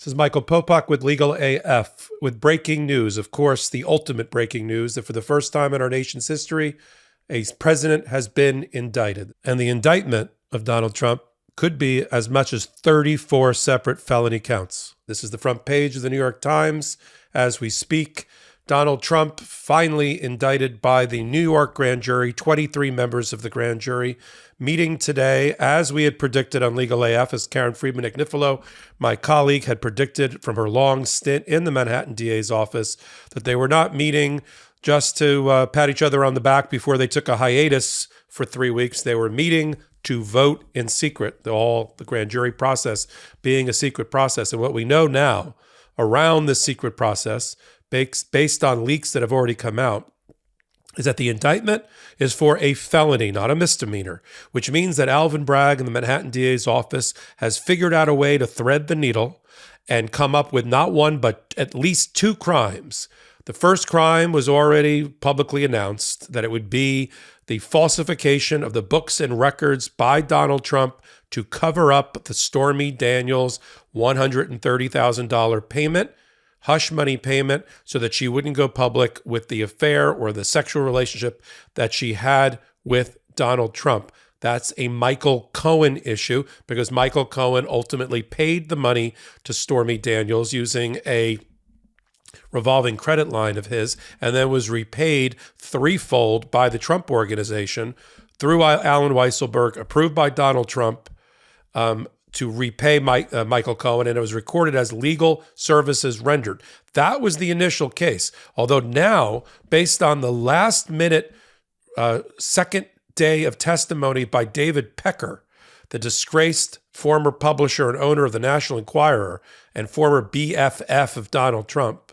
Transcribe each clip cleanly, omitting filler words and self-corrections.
This is Michael Popak with Legal AF with breaking news. Of course, the ultimate breaking news that for the first time in our nation's history, a president has been indicted. And the indictment of Donald Trump could be as much as 34 separate felony counts. This is the front page of the New York Times as we speak. Donald Trump finally indicted by the New York grand jury, 23 members of the grand jury, meeting today, as we had predicted on Legal AF, as Karen Friedman-Agnifilo, my colleague, had predicted from her long stint in the Manhattan DA's office, that they were not meeting just to pat each other on the back before they took a hiatus for 3 weeks. They were meeting to vote in secret, the grand jury process being a secret process. And what we know now around this secret process, based on leaks that have already come out, is that the indictment is for a felony, not a misdemeanor, which means that Alvin Bragg in the Manhattan DA's office has figured out a way to thread the needle and come up with not one, but at least two crimes. The first crime was already publicly announced, that it would be the falsification of the books and records by Donald Trump to cover up the Stormy Daniels $130,000 payment, hush money payment, so that she wouldn't go public with the affair or the sexual relationship that she had with Donald Trump. That's a Michael Cohen issue, because Michael Cohen ultimately paid the money to Stormy Daniels using a revolving credit line of his, and then was repaid threefold by the Trump Organization through Alan Weisselberg, approved by Donald Trump, to repay Michael Cohen, and it was recorded as legal services rendered. That was the initial case. Although now, based on the last-minute second day of testimony by David Pecker, the disgraced former publisher and owner of the National Enquirer and former BFF of Donald Trump,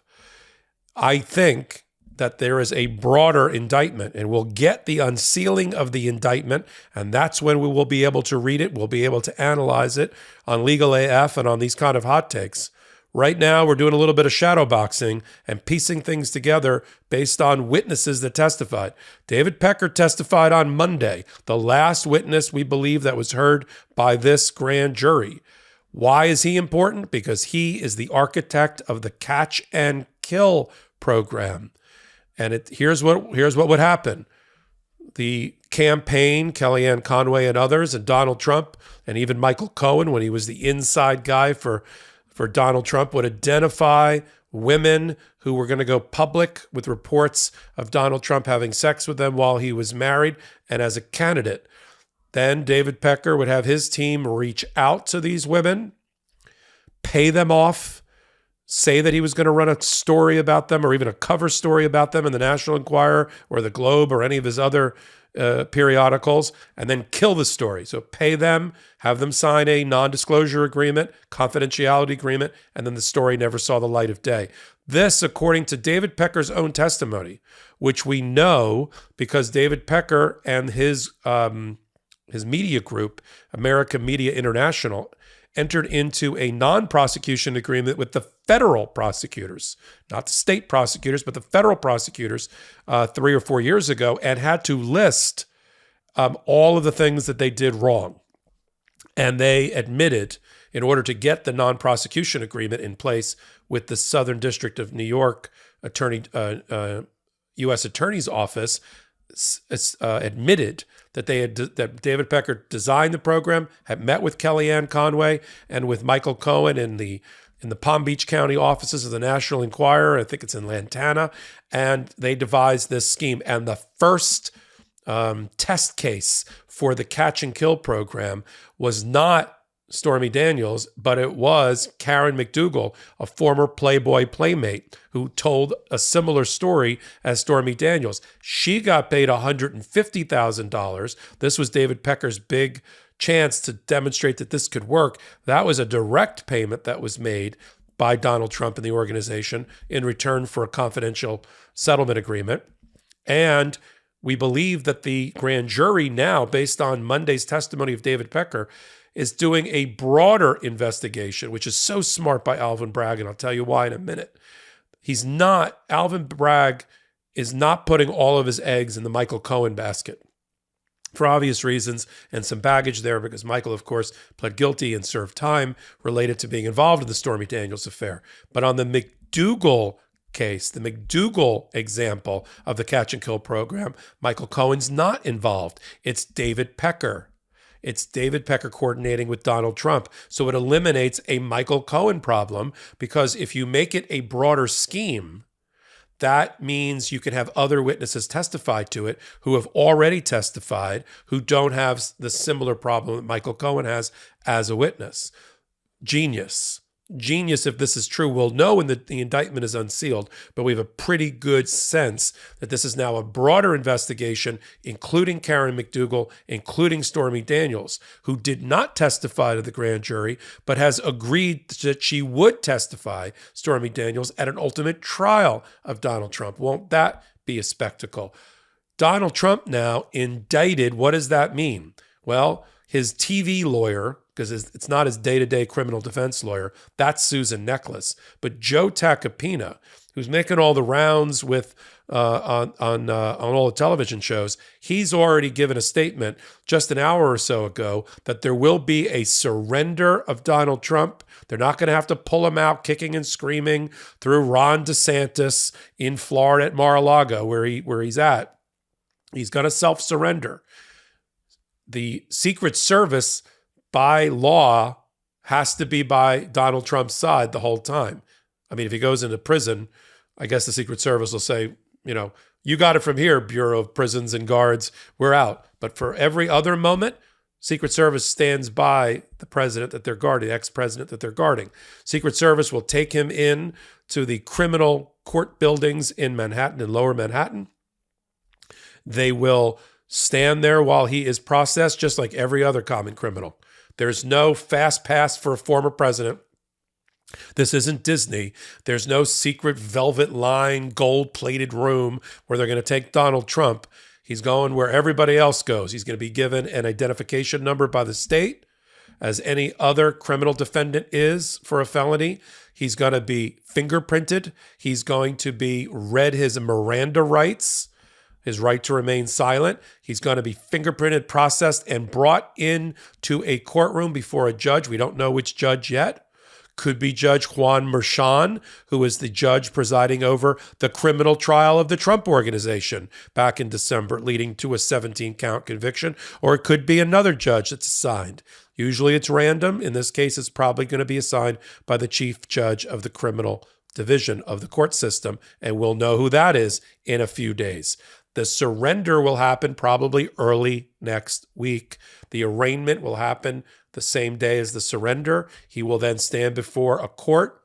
I think that there is a broader indictment, and we'll get the unsealing of the indictment, and that's when we will be able to read it. We'll be able to analyze it on Legal AF and on these kind of hot takes. Right now, we're doing a little bit of shadow boxing and piecing things together based on witnesses that testified. David Pecker testified on Monday, the last witness we believe that was heard by this grand jury. Why is he important? Because he is the architect of the catch and kill program. And here's what would happen. The campaign, Kellyanne Conway and others, and Donald Trump, and even Michael Cohen, when he was the inside guy for Donald Trump, would identify women who were going to go public with reports of Donald Trump having sex with them while he was married and as a candidate. Then David Pecker would have his team reach out to these women, pay them off, say that he was going to run a story about them or even a cover story about them in the National Enquirer or the Globe or any of his other periodicals, and then kill the story. So pay them, have them sign a non-disclosure agreement, confidentiality agreement, and then the story never saw the light of day. This, according to David Pecker's own testimony, which we know because David Pecker and his media group, America Media International, entered into a non-prosecution agreement with the federal prosecutors, not the state prosecutors, but the federal prosecutors 3 or 4 years ago, and had to list all of the things that they did wrong. And they admitted, in order to get the non-prosecution agreement in place with the Southern District of New York U.S. Attorney's Office, admitted that that David Pecker designed the program, had met with Kellyanne Conway and with Michael Cohen in the Palm Beach County offices of the National Enquirer. I think it's in Lantana, and they devised this scheme. And the first test case for the catch and kill program was not Stormy Daniels, but it was Karen McDougal, a former Playboy playmate who told a similar story as Stormy Daniels. She got paid $150,000. This was David Pecker's big chance to demonstrate that this could work. That was a direct payment that was made by Donald Trump and the organization in return for a confidential settlement agreement. And we believe that the grand jury now, based on Monday's testimony of David Pecker, is doing a broader investigation, which is so smart by Alvin Bragg, and I'll tell you why in a minute. Alvin Bragg is not putting all of his eggs in the Michael Cohen basket. for obvious reasons, and some baggage there because Michael, of course, pled guilty and served time related to being involved in the Stormy Daniels affair. But on the McDougal case, the McDougal example of the catch and kill program, Michael Cohen's not involved. It's David Pecker. It's David Pecker coordinating with Donald Trump. So it eliminates a Michael Cohen problem, because if you make it a broader scheme, that means you can have other witnesses testify to it who have already testified, who don't have the similar problem that Michael Cohen has as a witness. Genius. Genius if this is true. We'll know when the indictment is unsealed, but we have a pretty good sense that this is now a broader investigation, including Karen McDougal, including Stormy Daniels, who did not testify to the grand jury, but has agreed that she would testify, Stormy Daniels, at an ultimate trial of Donald Trump. Won't that be a spectacle? Donald Trump now indicted. What does that mean? Well, his TV lawyer, because it's not his day-to-day criminal defense lawyer, that's Susan Necklace. But Joe Tacopina, who's making all the rounds with on all the television shows, he's already given a statement just an hour or so ago that there will be a surrender of Donald Trump. They're not going to have to pull him out kicking and screaming through Ron DeSantis in Florida at Mar-a-Lago, where he's at. He's going to self-surrender. The Secret Service, by law, has to be by Donald Trump's side the whole time. I mean, if he goes into prison, I guess the Secret Service will say, you got it from here, Bureau of Prisons and Guards, we're out. But for every other moment, Secret Service stands by the president that they're guarding, the ex-president that they're guarding. Secret Service will take him in to the criminal court buildings in Manhattan, in Lower Manhattan. They will stand there while he is processed, just like every other common criminal. There's no fast pass for a former president. This isn't Disney. There's no secret velvet line, gold-plated room where they're going to take Donald Trump. He's going where everybody else goes. He's going to be given an identification number by the state, as any other criminal defendant is for a felony. He's going to be fingerprinted. He's going to be read his Miranda rights, his right to remain silent. He's going to be fingerprinted, processed, and brought in to a courtroom before a judge. We don't know which judge yet. Could be Judge Juan Merchan, who is the judge presiding over the criminal trial of the Trump Organization back in December, leading to a 17-count conviction. Or it could be another judge that's assigned. Usually it's random. In this case, it's probably going to be assigned by the chief judge of the criminal division of the court system, and we'll know who that is in a few days. The surrender will happen probably early next week. The arraignment will happen the same day as the surrender. He will then stand before a court.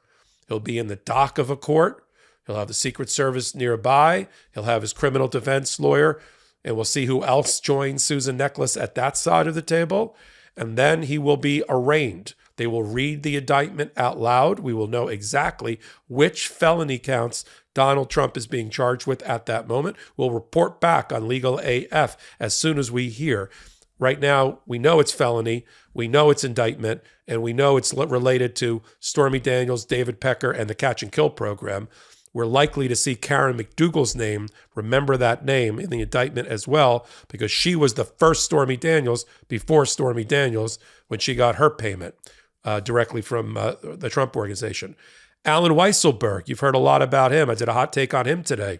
He'll be in the dock of a court. He'll have the Secret Service nearby. He'll have his criminal defense lawyer, and we'll see who else joins Susan Necklace at that side of the table. And then he will be arraigned. They will read the indictment out loud. We will know exactly which felony counts Donald Trump is being charged with at that moment. We'll report back on Legal AF as soon as we hear. Right now, we know it's felony, we know it's indictment, and we know it's related to Stormy Daniels, David Pecker, and the catch and kill program. We're likely to see Karen McDougal's name, remember that name, in the indictment as well, because she was the first Stormy Daniels before Stormy Daniels when she got her payment directly from the Trump Organization. Alan Weisselberg, you've heard a lot about him. I did a hot take on him today.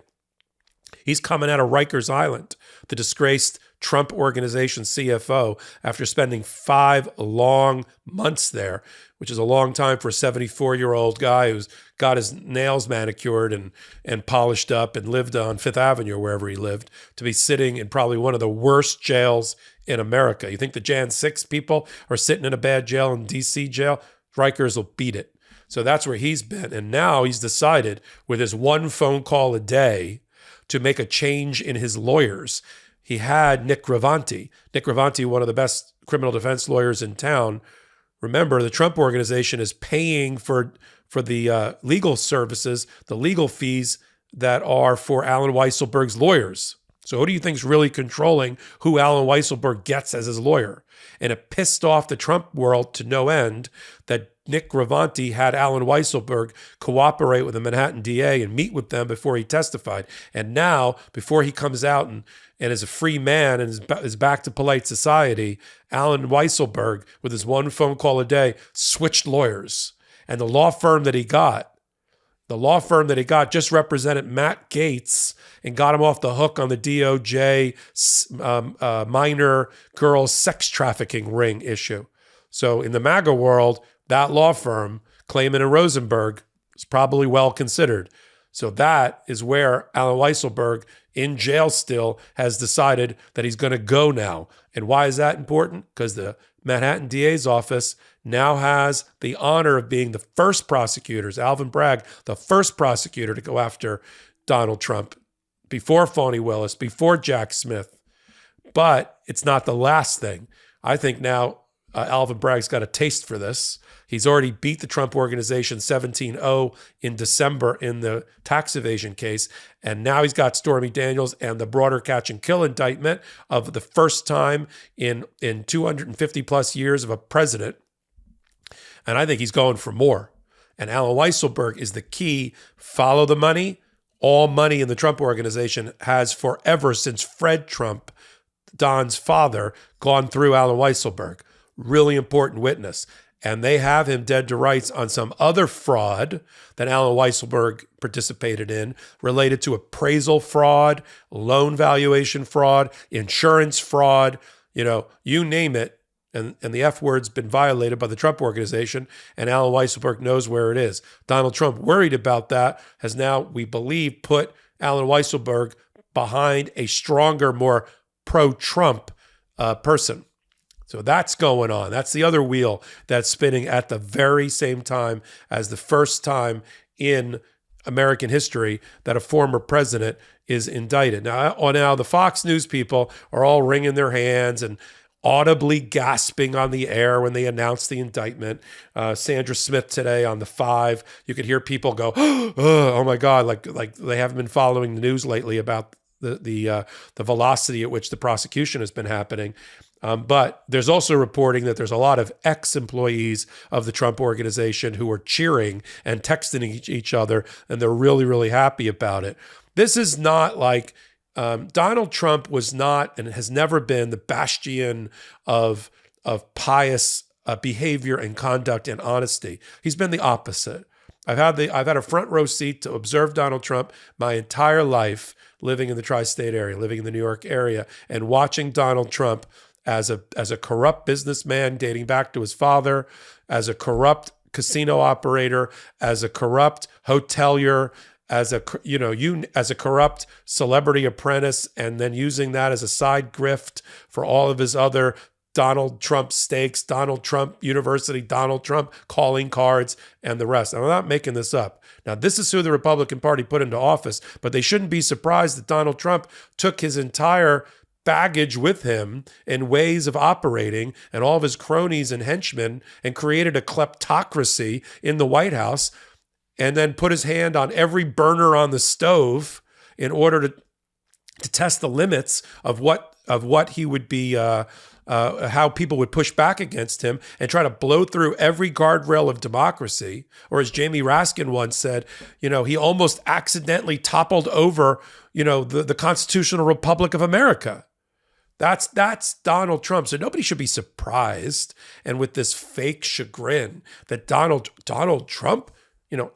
He's coming out of Rikers Island, the disgraced Trump Organization CFO, after spending 5 long months there, which is a long time for a 74-year-old guy who's got his nails manicured and polished up and lived on Fifth Avenue or wherever he lived, to be sitting in probably one of the worst jails in America. You think the Jan 6 people are sitting in a bad jail in D.C. jail? Rikers will beat it. So that's where he's been. And now he's decided, with his one phone call a day, to make a change in his lawyers. He had Nick Gravanti. Nick Gravanti, one of the best criminal defense lawyers in town. Remember, the Trump Organization is paying for the legal services, the legal fees that are for Alan Weisselberg's lawyers. So who do you think's really controlling who Alan Weisselberg gets as his lawyer? And it pissed off the Trump world to no end that Nick Gravanti had Alan Weisselberg cooperate with the Manhattan DA and meet with them before he testified. And now, before he comes out and is a free man and is back to polite society, Alan Weisselberg, with his one phone call a day, switched lawyers. And the law firm that he got just represented Matt Gaetz and got him off the hook on the DOJ minor girl sex trafficking ring issue. So in the MAGA world, that law firm, Clayman and Rosenberg, is probably well considered. So that is where Alan Weisselberg, in jail still, has decided that he's going to go now. And why is that important? Because the Manhattan DA's office now has the honor of being the first prosecutors, Alvin Bragg, the first prosecutor to go after Donald Trump, before Fani Willis, before Jack Smith. But it's not the last thing. I think now Alvin Bragg's got a taste for this. He's already beat the Trump Organization 17-0 in December in the tax evasion case. And now he's got Stormy Daniels and the broader catch and kill indictment of the first time in 250 plus years of a president. And I think he's going for more. And Alan Weisselberg is the key. Follow the money. All money in the Trump Organization has forever, since Fred Trump, Don's father, gone through Alan Weisselberg. Really important witness. And they have him dead to rights on some other fraud that Alan Weisselberg participated in, related to appraisal fraud, loan valuation fraud, insurance fraud, you name it. And the F word's been violated by the Trump Organization, and Alan Weisselberg knows where it is. Donald Trump, worried about that, has now, we believe, put Alan Weisselberg behind a stronger, more pro-Trump person. So that's going on. That's the other wheel that's spinning at the very same time as the first time in American history that a former president is indicted. Now the Fox News people are all wringing their hands and audibly gasping on the air when they announced the indictment. Sandra Smith today on the 5, you could hear people go, "Oh my God!" Like they haven't been following the news lately about the velocity at which the prosecution has been happening. But there's also reporting that there's a lot of ex-employees of the Trump Organization who are cheering and texting each other, and they're really, really happy about it. This is not like Donald Trump was not and has never been the bastion of pious behavior and conduct and honesty. He's been the opposite. I've had a front row seat to observe Donald Trump my entire life, living in the tri-state area, living in the New York area, and watching Donald Trump as a corrupt businessman dating back to his father, as a corrupt casino operator, as a corrupt hotelier, as a corrupt celebrity apprentice, and then using that as a side grift for all of his other Donald Trump stakes, Donald Trump University, Donald Trump calling cards, and the rest. I'm not making this up. Now, this is who the Republican Party put into office, but they shouldn't be surprised that Donald Trump took his entire baggage with him and ways of operating and all of his cronies and henchmen and created a kleptocracy in the White House, and then put his hand on every burner on the stove in order to test the limits of what he would be, how people would push back against him, and try to blow through every guardrail of democracy. Or as Jamie Raskin once said, he almost accidentally toppled over, the Constitutional Republic of America. That's Donald Trump. So nobody should be surprised, and with this fake chagrin that Donald Trump,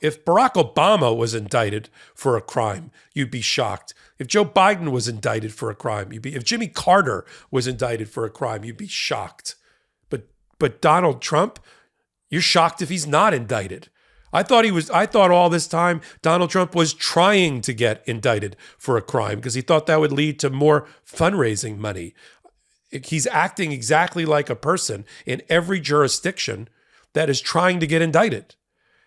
if Barack Obama was indicted for a crime, you'd be shocked. If Joe Biden was indicted for a crime, if Jimmy Carter was indicted for a crime, you'd be shocked. But Donald Trump, you're shocked if he's not indicted. I thought all this time Donald Trump was trying to get indicted for a crime because he thought that would lead to more fundraising money. He's acting exactly like a person in every jurisdiction that is trying to get indicted.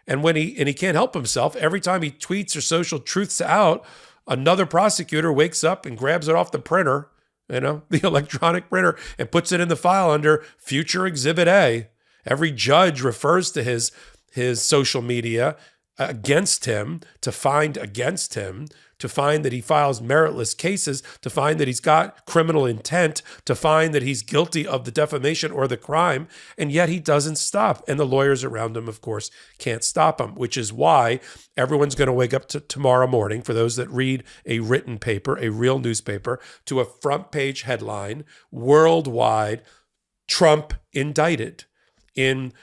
And when he can't help himself, every time he tweets or social truths out, another prosecutor wakes up and grabs it off the printer, the electronic printer, and puts it in the file under Future Exhibit A. Every judge refers to his social media against him, to find against him, to find that he files meritless cases, to find that he's got criminal intent, to find that he's guilty of the defamation or the crime, and yet he doesn't stop. And the lawyers around him, of course, can't stop him, which is why everyone's going to wake up tomorrow morning, for those that read a written paper, a real newspaper, to a front page headline, worldwide, Trump indicted, in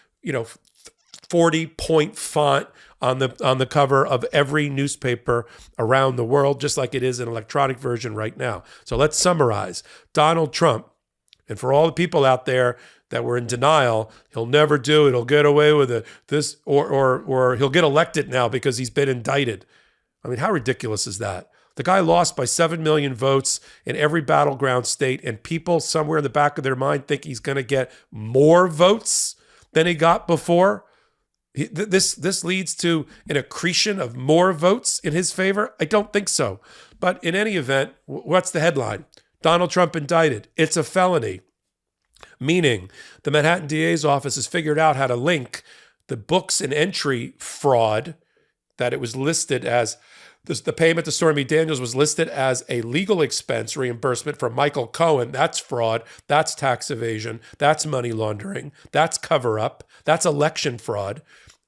40-point font on the cover of every newspaper around the world, just like it is an electronic version right now. So let's summarize. Donald Trump, and for all the people out there that were in denial, he'll never do it, he'll get away with it, or he'll get elected now because he's been indicted. I mean, how ridiculous is that? The guy lost by 7 million votes in every battleground state, and people somewhere in the back of their mind think he's going to get more votes than he got before. This leads to an accretion of more votes in his favor? I don't think so. But in any event, what's the headline? Donald Trump indicted. It's a felony. Meaning the Manhattan DA's office has figured out how to link the books and entry fraud that it was listed as. The payment to Stormy Daniels was listed as a legal expense reimbursement for Michael Cohen. That's fraud. That's tax evasion. That's money laundering. That's cover-up. That's election fraud.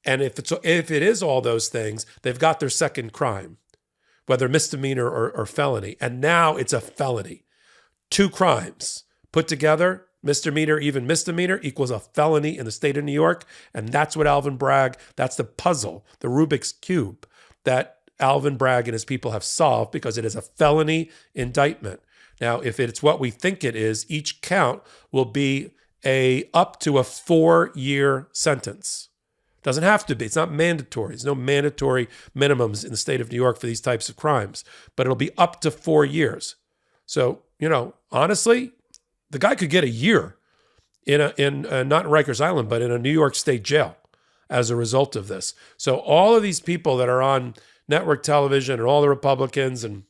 And if it is all those things, they've got their second crime, whether misdemeanor or felony. And now it's a felony. 2 crimes put together, misdemeanor, even misdemeanor, equals a felony in the state of New York. And that's what Alvin Bragg, that's the puzzle, the Rubik's Cube, that Alvin Bragg and his people have solved, because it is a felony indictment. Now, if it's what we think it is, each count will be up to a 4-year sentence. Doesn't have to be. It's not mandatory. There's no mandatory minimums in the state of New York for these types of crimes, but it'll be up to 4 years. So, honestly, the guy could get a year in not in Rikers Island, but in a New York State jail as a result of this. So all of these people that are on network television, and all the Republicans and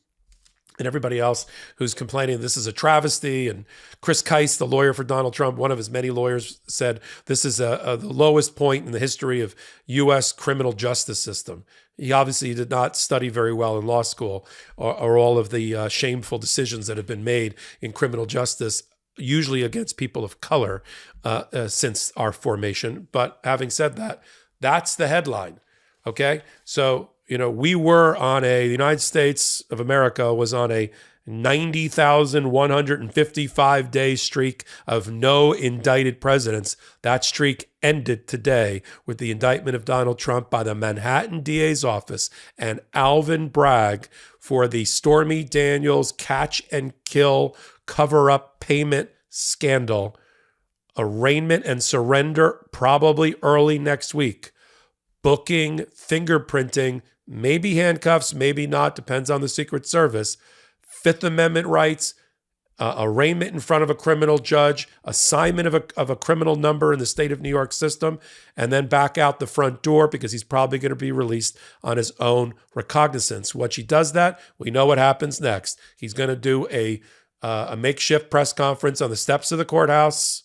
everybody else who's complaining this is a travesty. And Chris Kice, the lawyer for Donald Trump, one of his many lawyers, said this is the lowest point in the history of U.S. criminal justice system. He obviously did not study very well in law school, or all of the shameful decisions that have been made in criminal justice, usually against people of color, since our formation. But having said that, that's the headline. Okay, so the United States of America was on a 90,155-day streak of no indicted presidents. That streak ended today with the indictment of Donald Trump by the Manhattan DA's office and Alvin Bragg for the Stormy Daniels catch and kill cover-up payment scandal. Arraignment and surrender probably early next week. Booking, fingerprinting, maybe handcuffs, maybe not, depends on the Secret Service. Fifth Amendment rights, arraignment in front of a criminal judge, assignment of a criminal number in the state of New York system, and then back out the front door, because he's probably going to be released on his own recognizance. Once he does that, we know what happens next. He's going to do a makeshift press conference on the steps of the courthouse,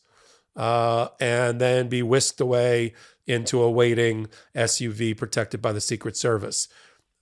and then be whisked away into a waiting SUV protected by the Secret Service.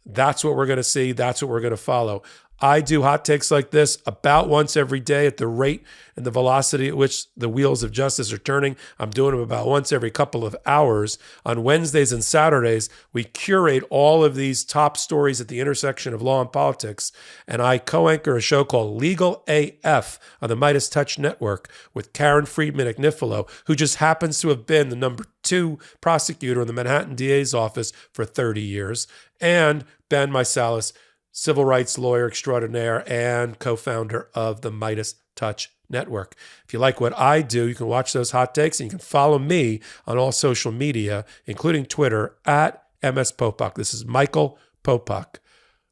That's what we're going to see. That's what we're going to follow. I do hot takes like this about once every day at the rate and the velocity at which the wheels of justice are turning. I'm doing them about once every couple of hours. On Wednesdays and Saturdays, we curate all of these top stories at the intersection of law and politics, and I co-anchor a show called Legal AF on the Midas Touch Network with Karen Friedman Agnifilo, who just happens to have been the number 2 prosecutor in the Manhattan DA's office for 30 years, and Ben Meisalis, civil rights lawyer extraordinaire and co-founder of the Midas Touch Network. If you like what I do, you can watch those hot takes, and you can follow me on all social media, including Twitter, at MS Popok. This is Michael Popok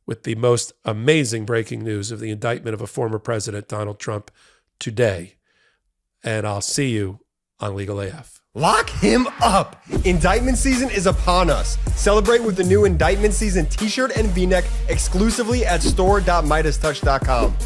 with the most amazing breaking news of the indictment of a former president, Donald Trump, today. And I'll see you on Legal AF. Lock him up! Indictment season is upon us. Celebrate with the new Indictment Season t-shirt and v-neck exclusively at store.midastouch.com.